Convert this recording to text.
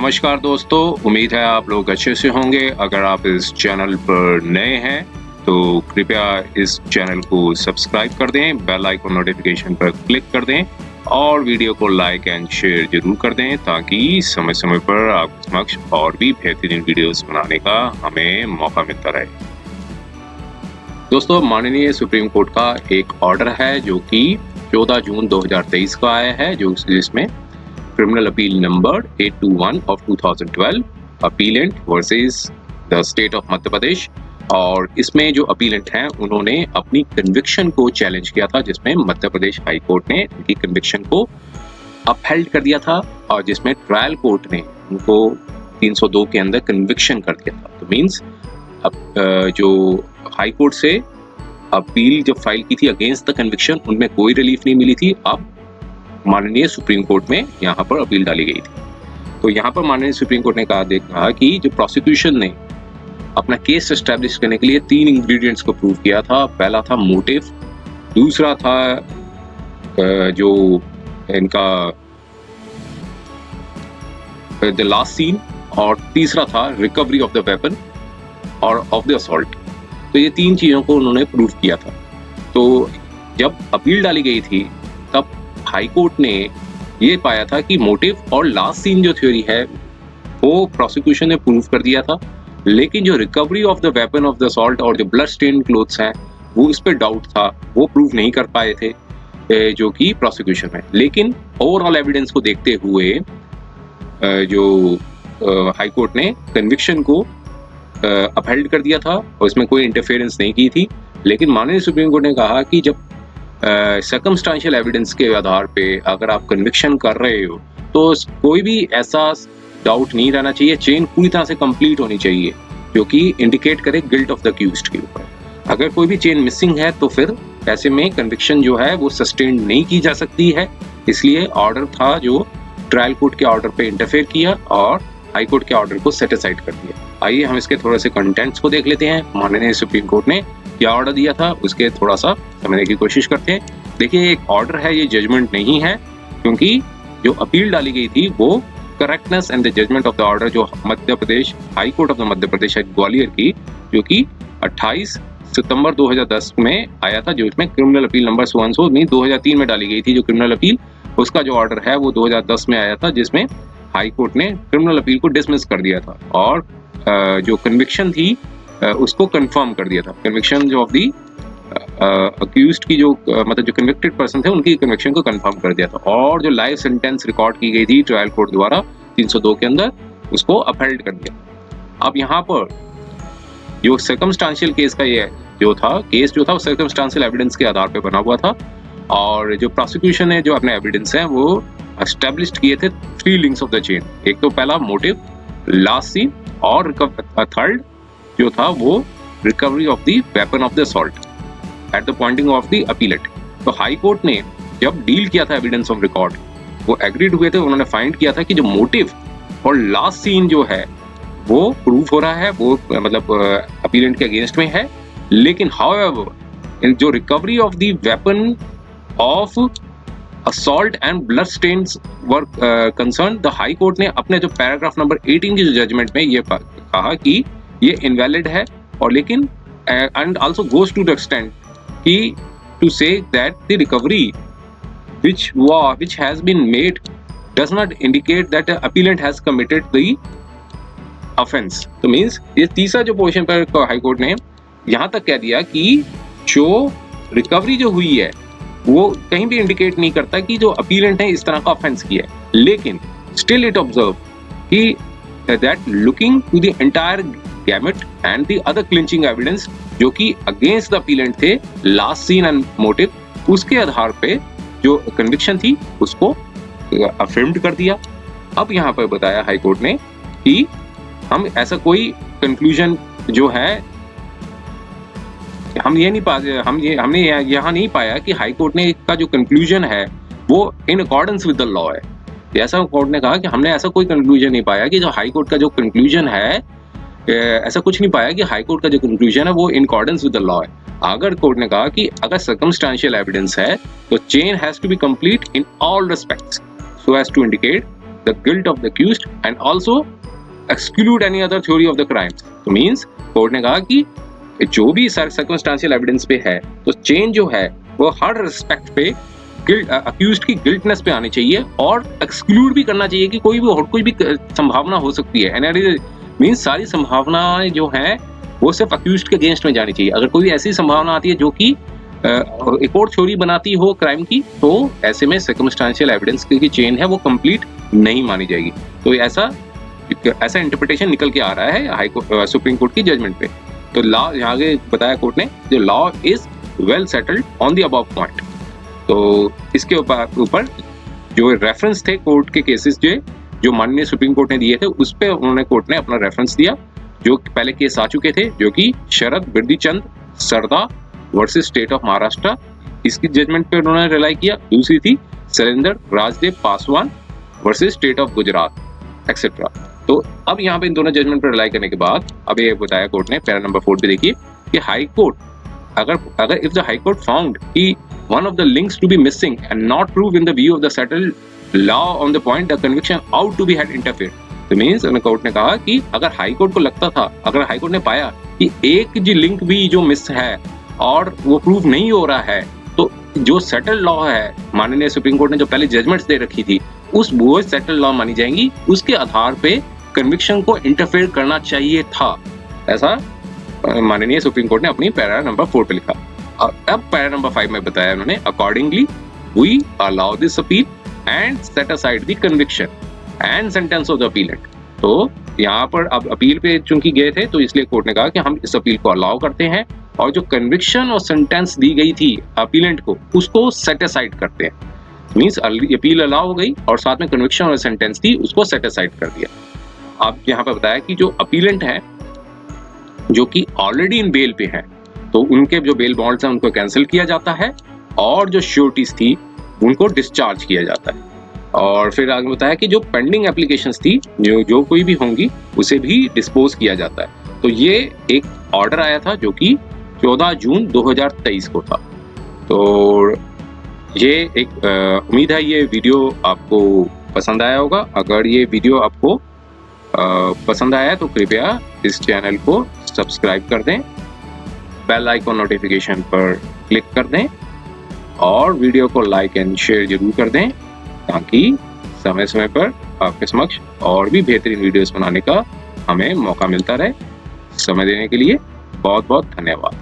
नमस्कार दोस्तों, उम्मीद है आप लोग अच्छे से होंगे। अगर आप इस चैनल पर नए हैं तो कृपया इस चैनल को सब्सक्राइब कर दें, बेल आइकन नोटिफिकेशन पर क्लिक कर दें और वीडियो को लाइक एंड शेयर जरूर कर दें ताकि समय समय पर आपके समक्ष और भी बेहतरीन वीडियोस बनाने का हमें मौका मिलता रहे। दोस्तों, माननीय सुप्रीम कोर्ट का एक ऑर्डर है जो कि 14 जून 2023 का आया है, जिसमें criminal appeal number 821 of 2012 appellant versus the state of Madhya Pradesh, और इसमें जो अपीलेंट हैं उन्होंने अपनी कन्विक्शन को चैलेंज किया था, जिसमें मध्य प्रदेश हाई कोर्ट ने उनकी कन्विक्शन को अपहेल्ड कर दिया था और जिसमें ट्रायल कोर्ट ने उनको 302 के अंदर कन्विक्शन कर दिया था। तो मीन्स अब जो हाई कोर्ट से अपील जब फाइल की थी अगेंस्ट द कन्विक्शन, उनमें कोई रिलीफ नहीं मिली थी। अब माननीय सुप्रीम कोर्ट में यहाँ पर अपील डाली गई थी। तो यहाँ पर माननीय सुप्रीम कोर्ट ने कहा कि जो प्रोसिक्यूशन ने अपना केस एस्टैब्लिश करने के लिए 3 इंग्रेडिएंट्स को प्रूव किया था। पहला था मोटिव, दूसरा था जो इनका द लास्ट सीन, और तीसरा था रिकवरी ऑफ द वेपन और ऑफ द असॉल्ट। तो ये 3 चीजों को उन्होंने प्रूव किया था। तो जब अपील डाली गई थी तब हाई कोर्ट ने ये पाया था कि मोटिव और लास्ट सीन जो थ्योरी है वो प्रोसिक्यूशन ने प्रूव कर दिया था, लेकिन जो recovery of the weapon of the assault और जो ब्लड स्टेन क्लोथ्स हैं वो इस पे डाउट था, वो प्रूव नहीं कर पाए थे जो कि प्रोसिक्यूशन है। लेकिन ओवरऑल एविडेंस को देखते हुए जो हाई कोर्ट ने कन्विक्शन को अपहेल्ड कर दिया था और इसमें कोई इंटरफेरेंस नहीं की थी। लेकिन माननीय सुप्रीम कोर्ट ने कहा कि जब सर्कमस्टांशियल एविडेंस के आधार पे अगर आप कन्विक्शन कर रहे हो तो कोई भी ऐसा डाउट नहीं रहना चाहिए, चेन पूरी तरह से कंप्लीट होनी चाहिए जो कि इंडिकेट करे गिल्ट ऑफ द अक्यूज्ड के ऊपर। अगर कोई भी चेन मिसिंग है तो फिर ऐसे में कन्विक्शन जो है वो सस्टेन नहीं की जा सकती है। इसलिए ऑर्डर था जो ट्रायल कोर्ट के ऑर्डर पे इंटरफेयर किया और हाई कोर्ट के ऑर्डर को सेट असाइड कर दिया। आइए हम इसके थोड़े से कंटेंट्स को देख लेते हैं। माननीय सुप्रीम कोर्ट ने क्या ऑर्डर दिया था उसके थोड़ा सा समझने की कोशिश करते हैं। देखिए, एक ऑर्डर है, ये जजमेंट नहीं है, क्योंकि जो अपील डाली गई थी वो correctness and the judgement of the order जो Madhya Pradesh high court of the Madhya Pradesh है ग्वालियर की, जो कि 28 सितंबर 2010 में आया था, जो इसमें क्रिमिनल अपील नंबर 2003 में डाली गई थी। जो क्रिमिनल अपील उसका जो ऑर्डर है वो 2010 में आया था, जिसमें हाई कोर्ट ने क्रिमिनल अपील को डिसमिस कर दिया था और जो कन्विक्शन थी उसको कंफर्म कर दिया था। कन्विक्शन जो ऑफ दी अक्यूज्ड की जो मतलब जो कन्विक्टेड पर्सन थे उनकी कन्विक्शन को कंफर्म कर दिया था, और जो लाइफ सेंटेंस रिकॉर्ड की गई थी ट्रायल कोर्ट द्वारा 302 के अंदर उसको अपहेल्ड कर दिया। अब यहाँ पर जो सर्कमस्टांशियल केस का ये केस जो था वो सर्कमस्टांशियल एविडेंस के आधार पर बना हुआ था, और जो प्रोसिक्यूशन ने जो अपने एविडेंस हैं वो एस्टेब्लिश किए थे 3 लिंक्स ऑफ द चेन। एक तो पहला मोटिव, लास्ट सीन, और थर्ड जो था वो recovery of the weapon of the assault at the Poynting of the appellate. तो हाई कोर्ट ने जब डील किया था एविडेंस ऑफ रिकॉर्ड, वो एग्रीड हुए थे, उन्होंने फाइंड किया था कि जो मोटिव और लास्ट सीन जो है वो प्रूफ हो रहा है, वो मतलब अपीलेंट के अगेंस्ट में है। लेकिन हाउएवर जो recovery of the weapon of assault and blood stains were concerned, the high court ने अपने जो पैराग्राफ नंबर 18 की जो जजमेंट में ये कहा कि ये इनवैलिड है, और लेकिन and also goes to the extent कि टू से that the recovery which has been made does not indicate that the appellant has committed the offense। तो मींस ये तीसरा जो पोर्शन पर हाई कोर्ट ने यहाँ तक कह दिया कि जो रिकवरी जो हुई है वो कहीं भी इंडिकेट नहीं करता कि जो अपीलेंट है इस तरह का ऑफेंस किया है। लेकिन स्टिल इट ऑब्जर्व कि that looking to the entire gamut and the other clinching evidence जो कि अगेंस्ट द अपीलेंट थे, लास्ट सीन एंड मोटिव, उसके आधार पे जो कन्विक्शन थी उसको अफर्म्ड कर दिया। अब यहाँ पर बताया हाई कोर्ट ने कि हम ऐसा कोई कंक्लूजन जो है हमने यहाँ नहीं पाया कि हाई कोर्ट ने का जो कंक्लूजन है वो in accordance with the law है। ऐसा कोर्ट ने कहा कि हमने ऐसा कोई कंक्लूजन नहीं पाया कि जो हाई कोर्ट का जो कंक्लूजन है, ऐसा कुछ नहीं पाया कि हाई कोर्ट का जो कंक्लूजन है वो in accordance with the law है। अगर कोर्ट ने कहा कि अगर सर्कमस्टांशियल एविडेंस है तो chain has to be complete in all respects so as to indicate the guilt of the accused and also exclude any other theory of the crime. तो means court ने कहा कि जो भी सर्कमस्टेंशियल एविडेंस पे है तो चेंज जो है वो हर रिस्पेक्ट पे गिल्ट अक्यूज्ड की गिल्टनेस पे आनी चाहिए और एक्सक्लूड भी करना चाहिए कि कोई भी संभावना हो सकती है। एंड मींस सारी संभावनाएं जो हैं वो सिर्फ अक्यूज्ड के अगेंस्ट में जानी चाहिए। अगर कोई ऐसी संभावना आती है जो कि एक और थ्योरी बनाती हो क्राइम की, तो ऐसे में सर्कमस्टेंशियल एविडेंस की चेन है वो कंप्लीट नहीं मानी जाएगी। तो ऐसा इंटरप्रिटेशन निकल के आ रहा है सुप्रीम कोर्ट की जजमेंट पे। तो लॉ यहाँ आगे बताया कोर्ट ने, जो law is well settled on the above point. तो इसके ऊपर जो रेफरेंस थे कोर्ट के केसेस जो माननीय सुप्रीम कोर्ट ने दिए थे, उस पे उन्होंने कोर्ट ने अपना रेफरेंस दिया। जो पहले केस आ चुके थे, जो कि शरद बिरदीचंद सरदा वर्सेस स्टेट ऑफ महाराष्ट्र, इसकी जजमेंट पे उन्होंने रिलाई किया। दूसरी थी Shailendra Rajdev Paswan versus state of Gujarat etcetera. तो अब यहाँ पे इन दोनों जजमेंट पर रिलाई करने के बाद अब ये बताया कोर्ट ने, पैरा नंबर 4 पे देखिए कि हाई कोर्ट अगर if the high court found कि one of the links to be missing and not proved in the view of the settled law on the point the conviction ought to be had interfered। तो means court ने कहा कि अगर high court को लगता था, अगर high court ने पाया कि एक जी लिंक भी जो मिस है और वो प्रूव नहीं हो रहा है, तो जो सेटल्ड लॉ है माननीय सुप्रीम कोर्ट ने जो पहले जजमेंट्स दे रखी थी वो सेटल्ड लॉ मानी जाएंगी, उसके आधार पे कन्विक्शन को इंटरफेयर करना चाहिए था। ऐसा माननीय सुप्रीम कोर्ट ने अपनी पैरा नंबर 4 पे लिखा। अब पैरा नंबर 5 में बताया उन्होंने, accordingly we allow this appeal and set aside the conviction and sentence of the appellant. तो यहाँ पर अब अपील पे चूंकि गए थे, तो इसलिए कोर्ट ने कहा कि हम इस अपील को अलाउ करते हैं और जो कन्विक्शन और सेंटेंस दी गई थी अपीलेंट को, उसको सेट असाइड करते हैं। मीन्स अपील अलाउ हो गई और साथ में कन्विक्शन और सेंटेंस थी उसको सेट असाइड कर दिया। अब यहाँ पर बताया कि जो अपीलेंट है जो कि ऑलरेडी इन बेल पे है, तो उनके जो बेल बॉन्ड्स हैं उनको कैंसिल किया जाता है और जो श्योरिटीज थी उनको डिस्चार्ज किया जाता है। और फिर आगे बताया कि जो पेंडिंग एप्लीकेशंस थी जो कोई भी होंगी उसे भी डिस्पोज किया जाता है। तो ये एक ऑर्डर आया था जो कि 14 जून 2023 को था। तो ये एक उम्मीद है ये वीडियो आपको पसंद आया होगा। अगर ये वीडियो आपको पसंद आया तो कृपया इस चैनल को सब्सक्राइब कर दें, बेल आइकन नोटिफिकेशन पर क्लिक कर दें और वीडियो को लाइक एंड शेयर जरूर कर दें, ताकि समय समय पर आपके समक्ष और भी बेहतरीन वीडियोस बनाने का हमें मौका मिलता रहे। समय देने के लिए बहुत बहुत धन्यवाद।